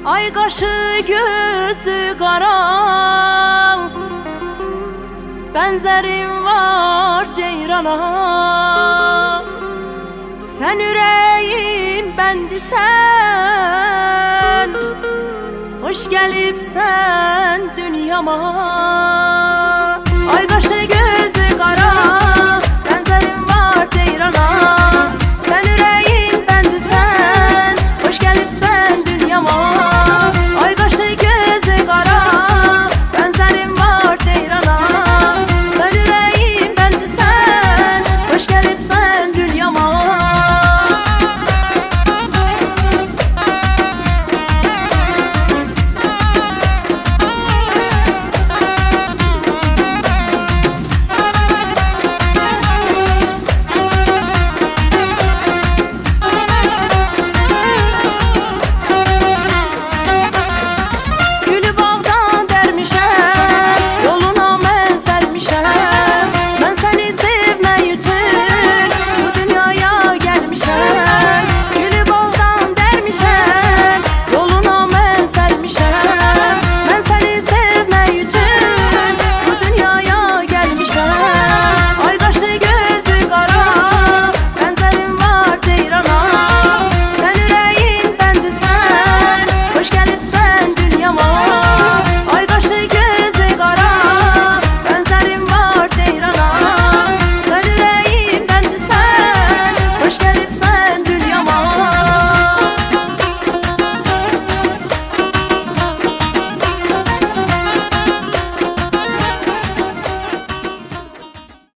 Ay qaşı gözü qara, benzerim var ceyrana. Sen yüreğim bendisən, hoş gelipsen dünyama. Ay qaşı gözü qara, benzerim var ceyrana.